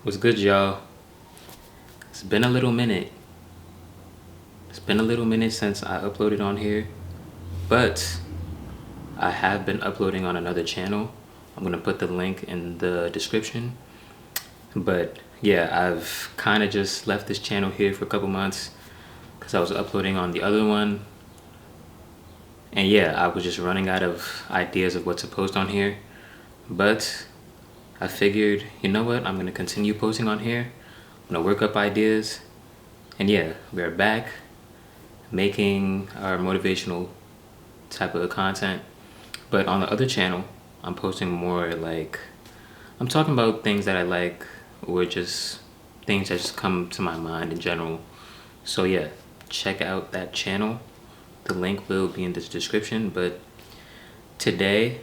What's good, y'all? It's been a little minute. It's been a little minute since I uploaded on here, but I have been uploading on another channel. I'm gonna put the link in the description. But yeah, I've kind of just left this channel here for a couple months because I was uploading on the other one. And yeah, I was just running out of ideas of what to post on here. But I figured, you know what? I'm gonna continue posting on here. I'm gonna work up ideas. And yeah, we're back making our motivational type of content. But on the other channel, I'm posting more like, I'm talking about things that I like or just things that just come to my mind in general. So yeah, check out that channel. The link will be in this description. But today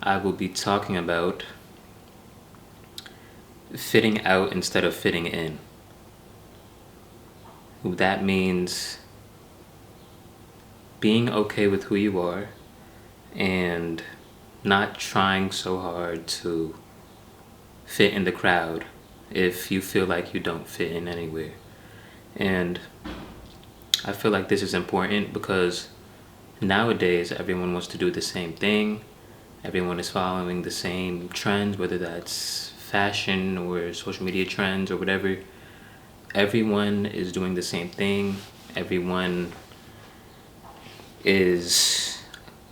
I will be talking about fitting out instead of fitting in. That means being okay with who you are and not trying so hard to fit in the crowd if you feel like you don't fit in anywhere. And I feel like this is important because nowadays everyone wants to do the same thing. Everyone is following the same trends, whether that's fashion or social media trends or whatever. Everyone is doing the same thing. Everyone is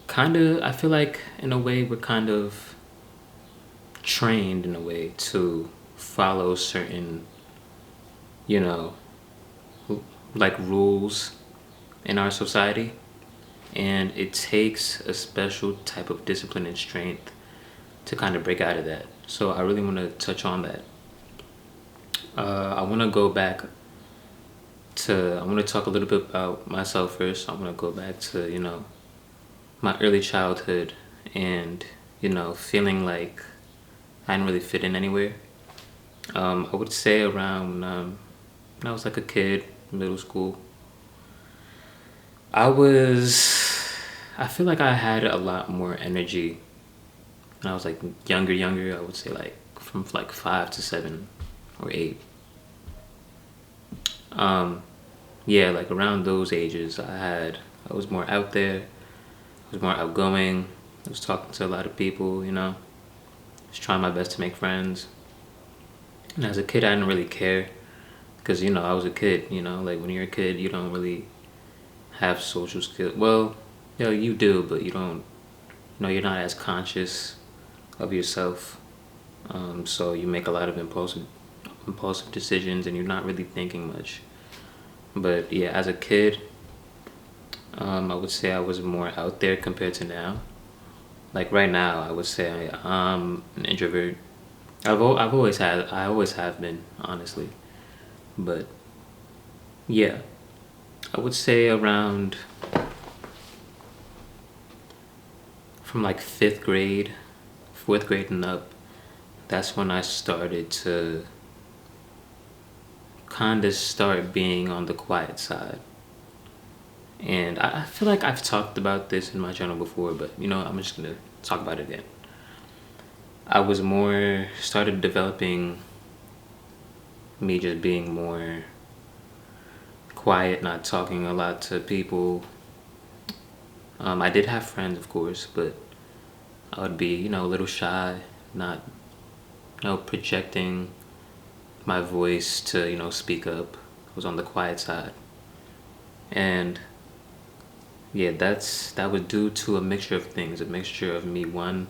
I feel like in a way we're kind of trained in a way to follow certain, you know, like rules in our society. And it takes a special type of discipline and strength to kind of break out of that. So I really want to touch on that. I want to go back I want to talk a little bit about myself first. I want to go back to, my early childhood and, feeling like I didn't really fit in anywhere. I would say around when I was like a kid, middle school, I feel like I had a lot more energy when I was like younger. I would say like from like 5 to 7 or 8. Yeah, like around those ages, I was more out there. I was more outgoing. I was talking to a lot of people, just trying my best to make friends. And as a kid, I didn't really care because, I was a kid, like when you're a kid, you don't really have social skills. Well, you do, but you don't, you're not as conscious of yourself. So you make a lot of impulsive decisions and you're not really thinking much. But yeah, as a kid, I would say I was more out there compared to now. Like right now, I would say I'm an introvert. I always have been, honestly. But yeah, I would say around from like 5th grade, 4th grade and up, that's when I started to kind of start being on the quiet side. And I feel like I've talked about this in my channel before, but I'm just gonna talk about it again. I was more started developing me just being more quiet, not talking a lot to people. I did have friends, of course, but I would be, a little shy, not, projecting my voice to, speak up. I was on the quiet side. And yeah, that was due to a mixture of things, a mixture of me, one,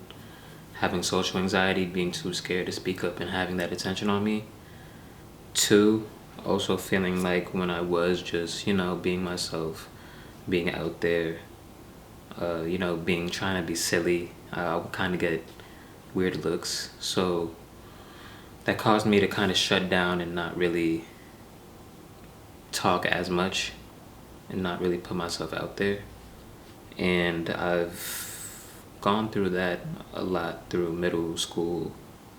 having social anxiety, being too scared to speak up and having that attention on me. Two, also feeling like when I was just, being myself, being out there, trying to be silly, I would kind of get weird looks. So that caused me to kind of shut down and not really talk as much and not really put myself out there. And I've gone through that a lot through middle school,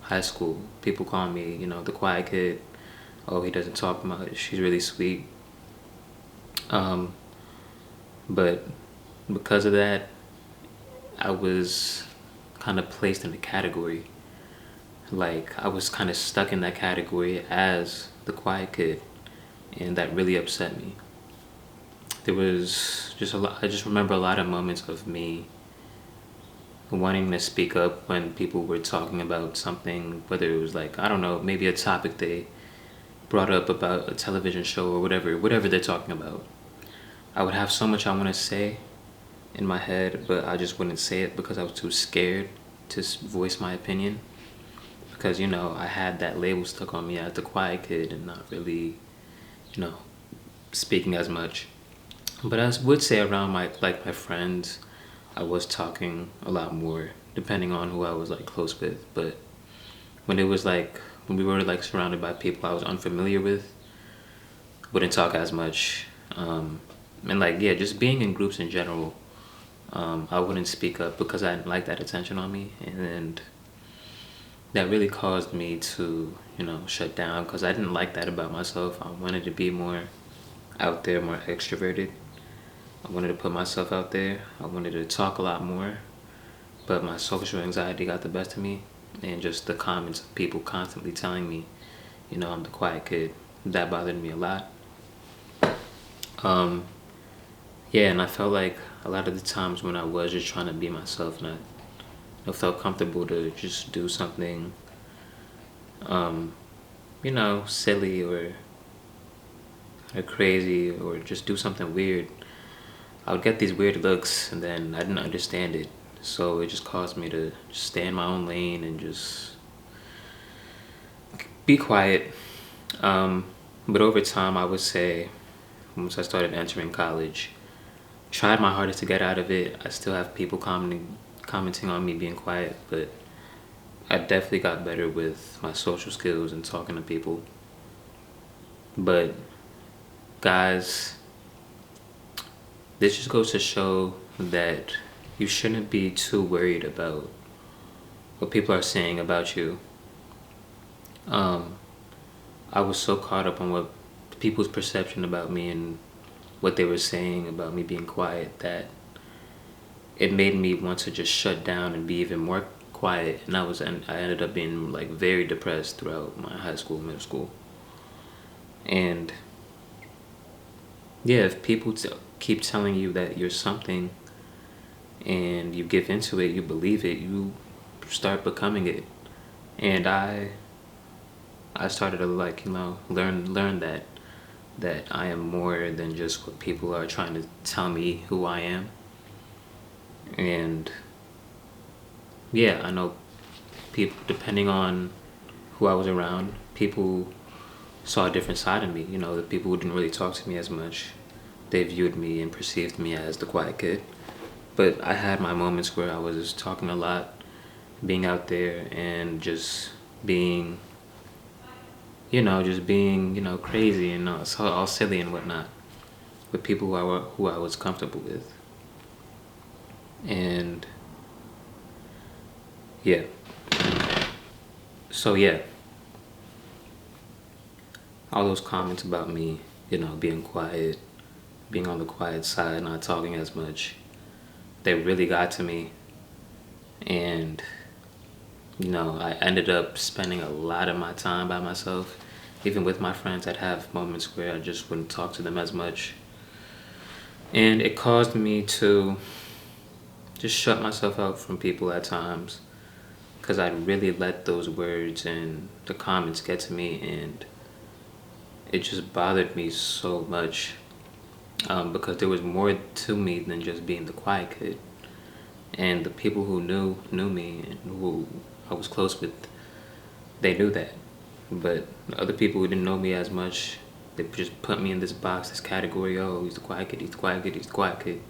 high school. People call me, the quiet kid. Oh, he doesn't talk much. She's really sweet. But because of that, I was kind of placed in a category. like I was kind of stuck in that category as the quiet kid, and that really upset me. There was just a lot. I just remember a lot of moments of me wanting to speak up when people were talking about something, whether it was like, I don't know, maybe a topic they brought up about a television show or whatever they're talking about. I would have so much I want to say in my head, but I just wouldn't say it because I was too scared to voice my opinion. Because, I had that label stuck on me as the quiet kid and not really, you know, speaking as much. But I would say around my friends, I was talking a lot more, depending on who I was like close with. But when it was like when we were like surrounded by people I was unfamiliar with, wouldn't talk as much. And like yeah, just being in groups in general, I wouldn't speak up because I didn't like that attention on me, and that really caused me to shut down because I didn't like that about myself. I wanted to be more out there, more extroverted. I wanted to put myself out there. I wanted to talk a lot more, but my social anxiety got the best of me, and just the comments of people constantly telling me, I'm the quiet kid. That bothered me a lot. Um, yeah, and I felt like a lot of the times when I was just trying to be myself, and I felt comfortable to just do something, um, silly or crazy, or just do something weird, I would get these weird looks, and then I didn't understand it. So it just caused me to just stay in my own lane and just be quiet. Um, but over time, I would say, once I started entering college, tried my hardest to get out of it. I still have people commenting on me being quiet, but I definitely got better with my social skills and talking to people. But guys, this just goes to show that you shouldn't be too worried about what people are saying about you. Um, I was so caught up on what people's perception about me and what they were saying about me being quiet that it made me want to just shut down and be even more quiet. And I ended up being like very depressed throughout my high school, middle school. And yeah, if people keep telling you that you're something and you give into it, you believe it, you start becoming it. And I started to like learn that I am more than just what people are trying to tell me who I am. And yeah, I know people, depending on who I was around, people saw a different side of me. The people who didn't really talk to me as much, they viewed me and perceived me as the quiet kid. But I had my moments where I was talking a lot, being out there and just being, crazy and all silly and whatnot with people who I was comfortable with. And yeah, so yeah, all those comments about me, being quiet, being on the quiet side, not talking as much, they really got to me. And I ended up spending a lot of my time by myself. Even with my friends, I'd have moments where I just wouldn't talk to them as much. And it caused me to just shut myself out from people at times because I'd really let those words and the comments get to me, and it just bothered me so much, because there was more to me than just being the quiet kid. And the people who knew me and who I was close with, they knew that. But other people who didn't know me as much, they just put me in this box, this category. Oh, he's the quiet kid. He's the quiet kid. He's the quiet kid.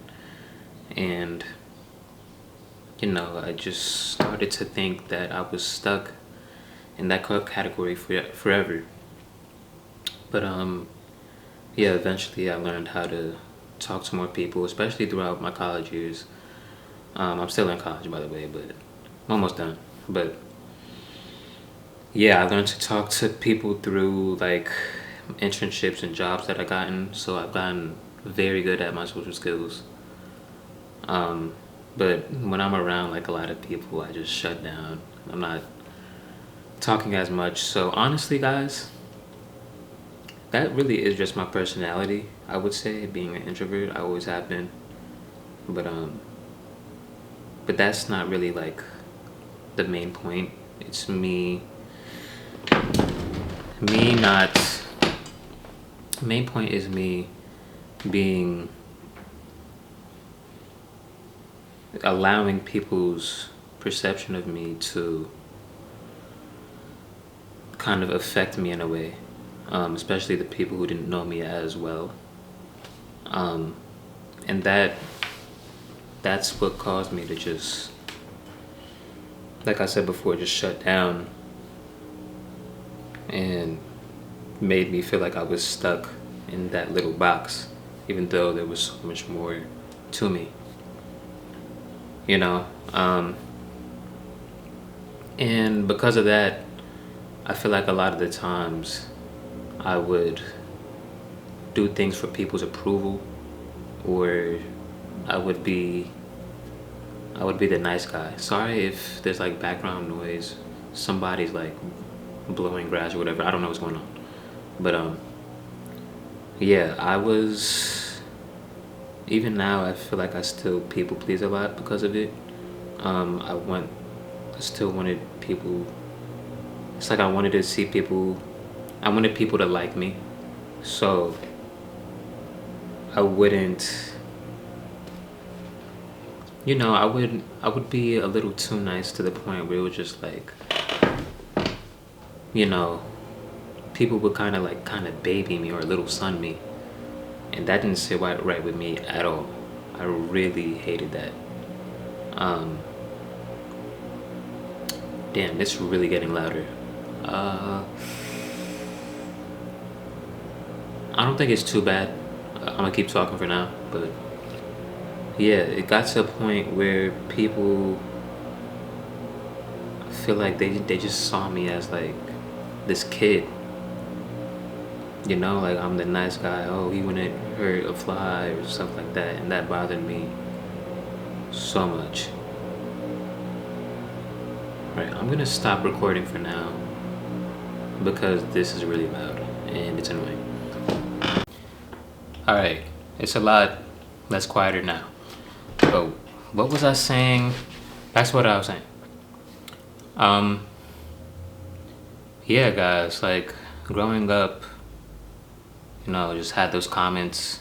And I just started to think that I was stuck in that category forever. But yeah, eventually I learned how to talk to more people, especially throughout my college years. I'm still in college, by the way, but I'm almost done. But yeah, I learned to talk to people through like internships and jobs that I gotten. So I've gotten very good at my social skills. Um, but when I'm around like a lot of people, I just shut down. I'm not talking as much. So honestly, guys, that really is just my personality. I would say, being an introvert, I always have been. But but that's not really like the main point. It's me not. Main point is me being allowing people's perception of me to kind of affect me in a way, especially the people who didn't know me as well, and that's what caused me to just, like I said before, just shut down and made me feel like I was stuck in that little box, even though there was so much more to me, you know. And because of that, I feel like a lot of the times I would do things for people's approval, or I would be I would be the nice guy. Sorry if there's like background noise. Somebody's like blowing grass or whatever. I don't know what's going on. But yeah, I was, even now I feel like I still people please a lot because of it. I still wanted people, it's like I wanted to see people, I wanted people to like me. So I wouldn't, I would be a little too nice to the point where it was just like, you know, people would kind of baby me or little son me, and that didn't sit right with me at all. I really hated that. Um, Damn, it's really getting louder. Uh, I don't think it's too bad. I'm gonna keep talking for now, but yeah, it got to a point where people feel like they just saw me as like this kid, like I'm the nice guy. Oh, he wouldn't hurt a fly or stuff like that, and that bothered me so much. Right, I'm gonna stop recording for now because this is really loud and it's annoying. All right, it's a lot less quieter now. But what was I saying? That's what I was saying. Um, yeah, guys, like growing up, just had those comments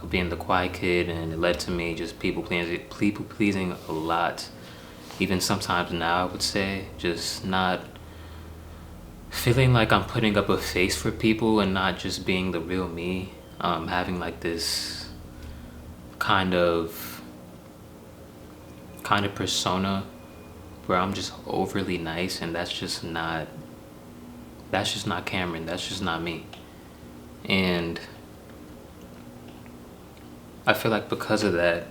of being the quiet kid, and it led to me just people pleasing a lot. Even sometimes now, I would say, just not feeling like I'm putting up a face for people and not just being the real me. Having like this kind of persona where I'm just overly nice, and that's just not Cameron. That's just not me. And I feel like because of that,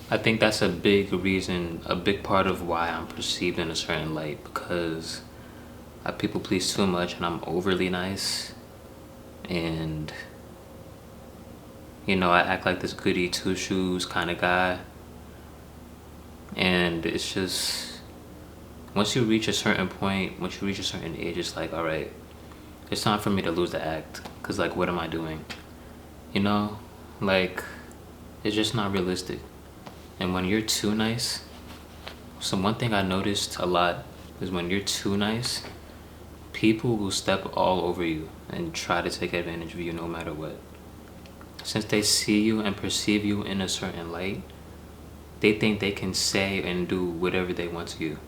I think that's a big reason, a big part of why I'm perceived in a certain light, because I people please too much and I'm overly nice, and I act like this goody two shoes kind of guy. And it's just, once you reach a certain point, once you reach a certain age, it's like, all right, it's time for me to lose the act, because like, what am I doing? Like, it's just not realistic. And when you're too nice, so one thing I noticed a lot is when you're too nice, people will step all over you and try to take advantage of you no matter what. Since they see you and perceive you in a certain light, they think they can say and do whatever they want to you.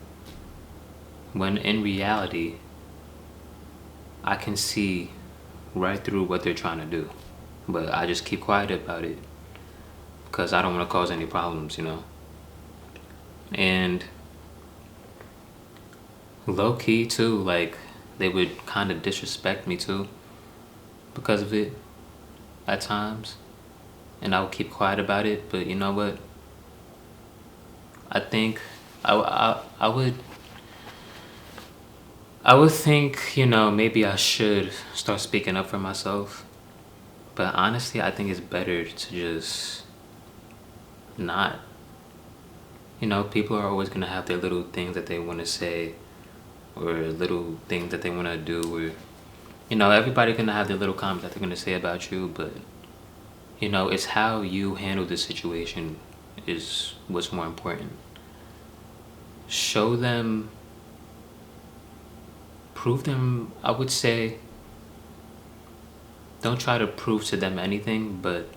When in reality, I can see right through what they're trying to do. But I just keep quiet about it because I don't want to cause any problems, And low key too, like they would kind of disrespect me too because of it at times. And I would keep quiet about it, but you know what? I think I would think, maybe I should start speaking up for myself. But honestly, I think it's better to just not. You know, people are always gonna have their little things that they want to say, or little things that they want to do, or you know, everybody gonna have their little comments that they're gonna say about you, but you know, it's how you handle the situation is what's more important. Show them, prove them. I would say, don't try to prove to them anything, but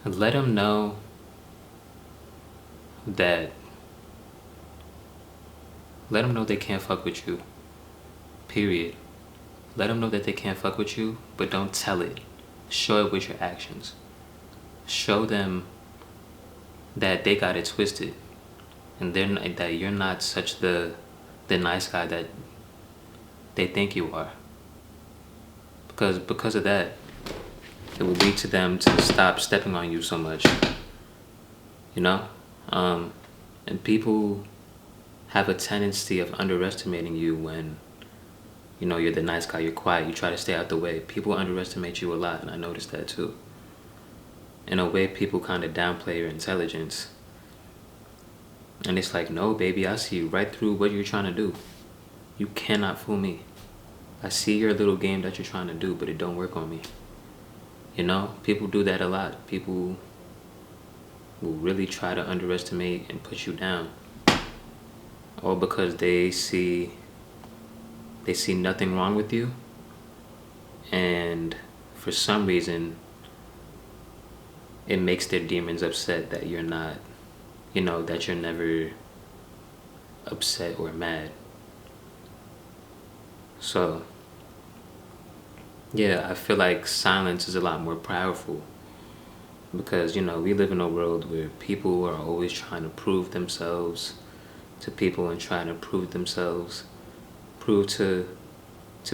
let them know that, let them know they can't fuck with you. Period. Let them know that they can't fuck with you, but don't tell it. Show it with your actions. Show them that they got it twisted, and that you're not such the nice guy that they think you are. Because of that, it will lead to them to stop stepping on you so much. You know, and people have a tendency of underestimating you when, you know, you're the nice guy, you're quiet, you try to stay out the way. People underestimate you a lot, and I noticed that too. In a way, people kind of downplay your intelligence. And it's like, no, baby, I see right through what you're trying to do. You cannot fool me. I see your little game that you're trying to do, but it don't work on me. You know, people do that a lot. People will really try to underestimate and put you down. All because they see nothing wrong with you. And for some reason, it makes their demons upset that you're not, you know, that you're never upset or mad. So, yeah, I feel like silence is a lot more powerful, because, you know, we live in a world where people are always trying to prove themselves to people and trying to prove themselves, prove to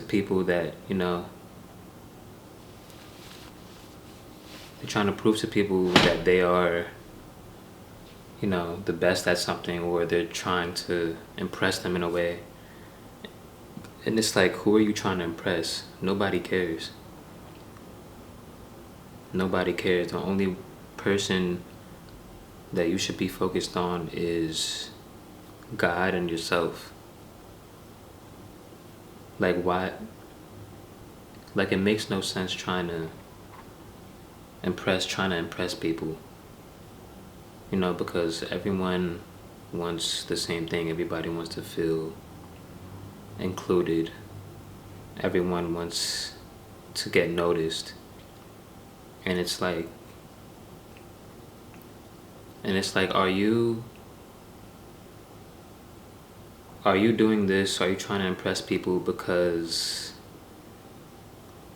people that, you know, they're trying to prove to people that they are, you know, the best at something, or they're trying to impress them in a way. And it's like, who are you trying to impress? Nobody cares. Nobody cares. The only person that you should be focused on is God and yourself. Like, why? Like, it makes no sense trying to impress people. You know, because everyone wants the same thing. Everybody wants to feel included. Everyone wants to get noticed. And it's like, are you doing this? Are you trying to impress people because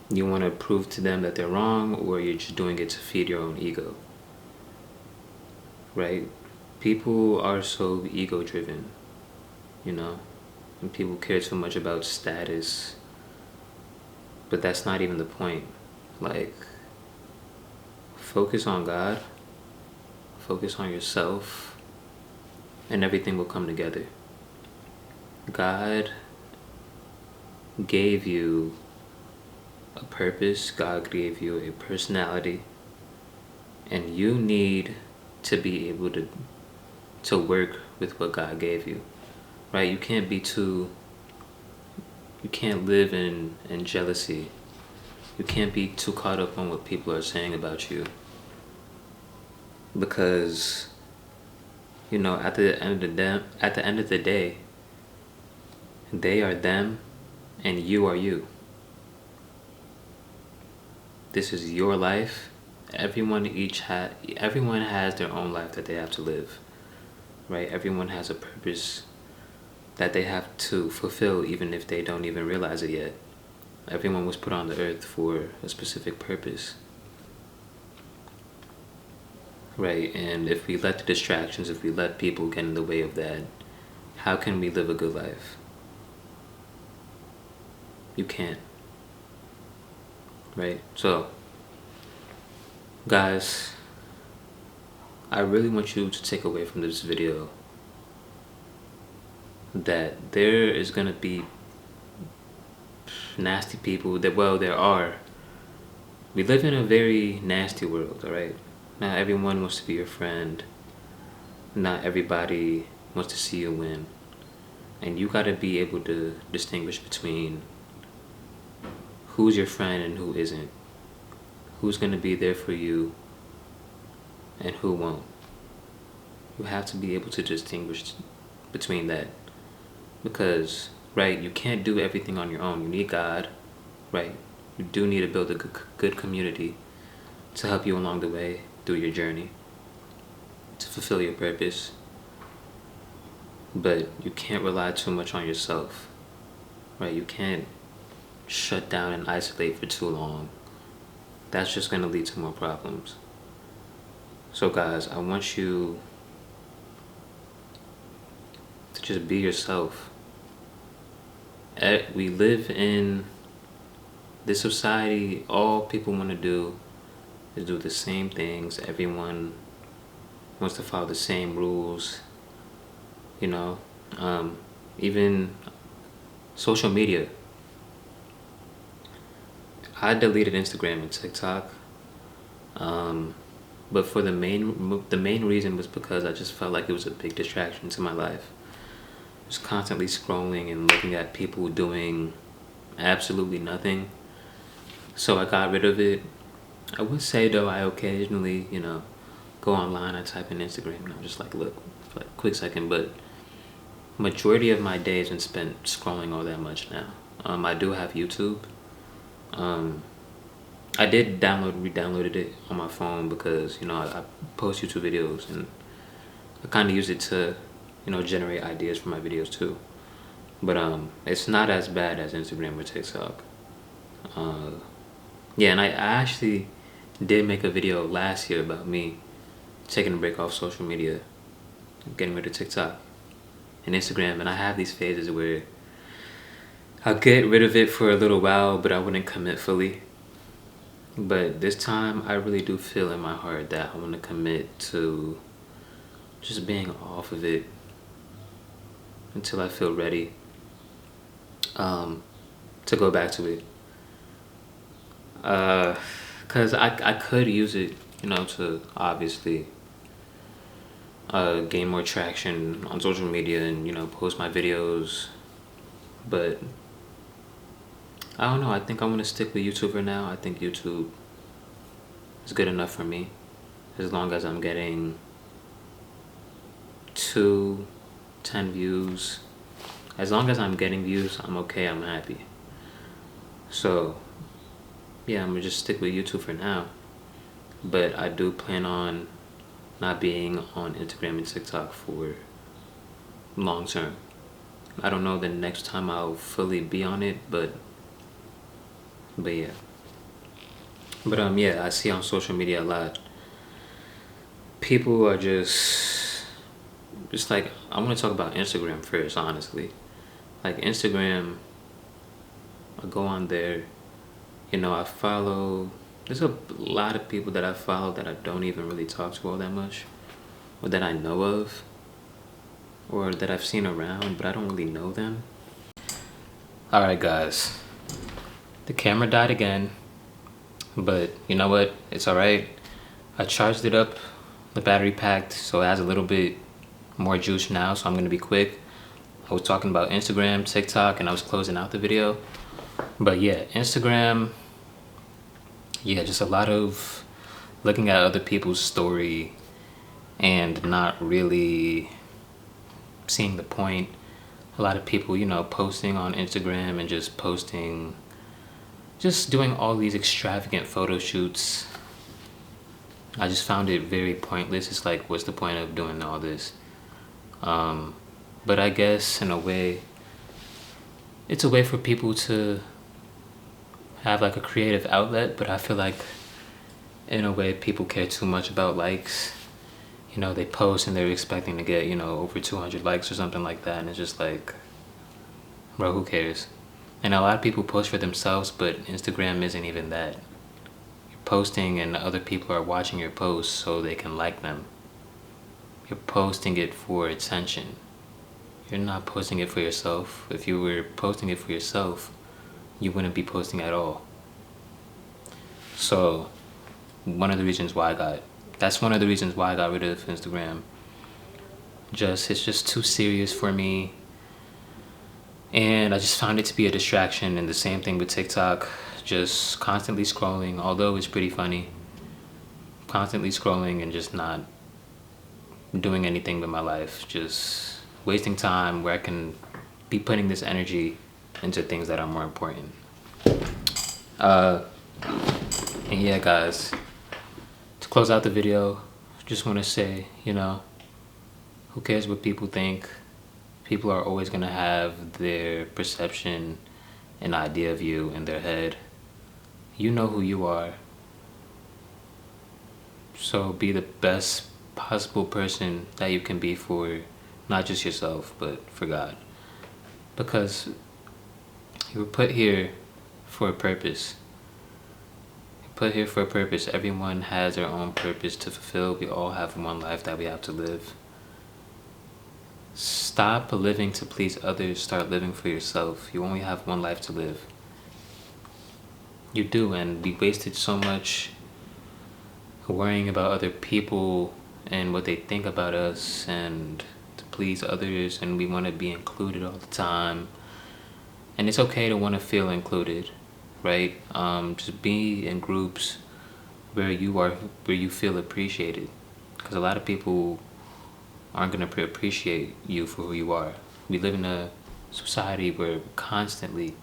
you want to prove to them that they're wrong, or you're just doing it to feed your own ego? Right? People are so ego driven, you know, and people care so much about status, but that's not even the point. Like, focus on God, focus on yourself, and everything will come together. God gave you a purpose, God gave you a personality, and you need to be able to work with what God gave you, right? You can't live in jealousy. You can't be too caught up on what people are saying about you, because, you know, at the end of the day, they are them and you are you. This is your life. Everyone has their own life that they have to live, right? Everyone has a purpose that they have to fulfill, even if they don't even realize it yet. Everyone was put on the earth for a specific purpose, right? And if we let the distractions, if we let people get in the way of that, how can we live a good life? You can't, right? So, guys, I really want you to take away from this video that there is gonna be nasty people. That, well, there are. We live in a very nasty world, all right? Not everyone wants to be your friend. Not everybody wants to see you win. And you gotta be able to distinguish between who's your friend and who isn't. Who's gonna be there for you and who won't. You have to be able to distinguish between that. Because, right, you can't do everything on your own. You need God, right? You do need to build a good community to help you along the way through your journey, to fulfill your purpose. But you can't rely too much on yourself, right? You can't shut down and isolate for too long. That's just going to lead to more problems. So guys, I want you to just be yourself. We live in this society, all people want to do is do the same things. Everyone wants to follow the same rules, you know. Even social media. I deleted Instagram and TikTok, but for the main reason was because I just felt like it was a big distraction to my life. Just constantly scrolling and looking at people doing absolutely nothing. So I got rid of it. I would say though, I occasionally, go online, I type in Instagram and I'm just like, look, for like a quick second, but majority of my day has been spent scrolling all that much now. I do have YouTube. I did re-downloaded it on my phone because, I post YouTube videos and I kind of use it to, generate ideas for my videos too. But it's not as bad as Instagram or TikTok. Yeah, and I actually did make a video last year about me taking a break off social media, getting rid of TikTok and Instagram, and I have these phases where I'll get rid of it for a little while, but I wouldn't commit fully. But this time, I really do feel in my heart that I want to commit to just being off of it until I feel ready to go back to it. Because I could use it, to obviously gain more traction on social media and, post my videos. But I don't know. I think I want to stick with YouTube for now. I think YouTube is good enough for me. As long as I'm getting 10 views. As long as I'm getting views, I'm okay. I'm happy. So, yeah, I'm going to just stick with YouTube for now. But I do plan on not being on Instagram and TikTok for long term. I don't know the next time I'll fully be on it, but yeah. But yeah, I see on social media a lot. People are just like, I want to talk about Instagram first, honestly. Like Instagram, I go on there, I follow, there's a lot of people that I follow that I don't even really talk to all that much, or that I know of, or that I've seen around, but I don't really know them. Alright guys, the camera died again, but you know what, it's alright. I charged it up, the battery packed, so it has a little bit more juice now, so I'm gonna be quick. I was talking about Instagram, TikTok, and I was closing out the video. But yeah, Instagram, yeah, just a lot of looking at other people's story and not really seeing the point. A lot of people, posting on Instagram and just doing all these extravagant photo shoots. I just found it very pointless. It's like, what's the point of doing all this? But I guess in a way, it's a way for people to have like a creative outlet, but I feel like in a way people care too much about likes. They post and they're expecting to get, over 200 likes or something like that, and it's just like, bro, who cares? And a lot of people post for themselves, but Instagram isn't even that. You're posting and other people are watching your posts so they can like them. You're posting it for attention. You're not posting it for yourself. If you were posting it for yourself, you wouldn't be posting at all. So, one of the reasons why I got That's one of the reasons why I got rid of Instagram. It's just too serious for me. And I just found it to be a distraction. And the same thing with TikTok, just constantly scrolling, although it's pretty funny. Constantly scrolling and just not doing anything with my life. Just wasting time where I can be putting this energy into things that are more important. And yeah, guys, to close out the video, just want to say, who cares what people think? People are always going to have their perception and idea of you in their head. You know who you are. So be the best possible person that you can be for not just yourself, but for God. Because you were put here for a purpose. Put here for a purpose. Everyone has their own purpose to fulfill. We all have one life that we have to live. Stop living to please others. Start living for yourself. You only have one life to live. You do, and we wasted so much worrying about other people and what they think about us and to please others, and we want to be included all the time. And it's okay to want to feel included, right? Just be in groups where you feel appreciated, because a lot of people aren't going to appreciate you for who you are. We live in a society where we're constantly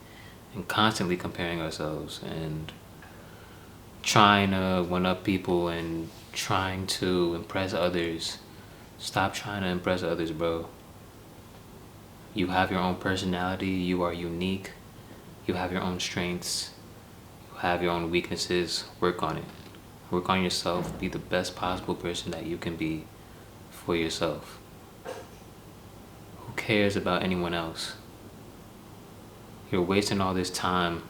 comparing ourselves and trying to one-up people and trying to impress others. Stop trying to impress others, bro. You have your own personality. You are unique. You have your own strengths. You have your own weaknesses. Work on it. Work on yourself. Be the best possible person that you can be for yourself. Who cares about anyone else? You're wasting all this time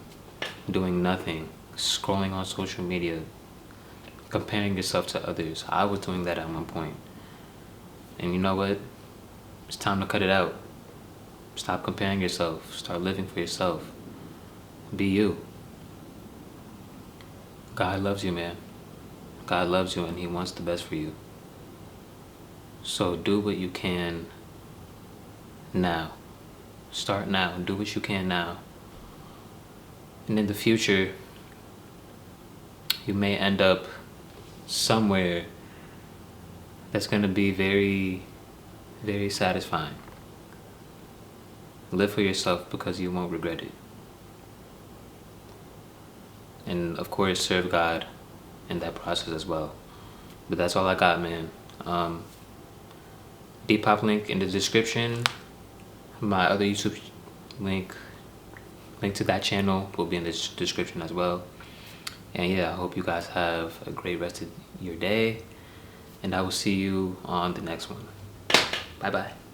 doing nothing, scrolling on social media, comparing yourself to others. I was doing that at one point. And you know what? It's time to cut it out. Stop comparing yourself. Start living for yourself. Be you. God loves you, man. God loves you and He wants the best for you. So do what you can now. Start now. Do what you can now. And in the future, you may end up somewhere that's going to be very, very satisfying. Live for yourself because you won't regret it. And of course, serve God in that process as well. But that's all I got, man. Depop link in the description. My other YouTube link to that channel will be in the description as well. And yeah, I hope you guys have a great rest of your day. And I will see you on the next one. Bye bye.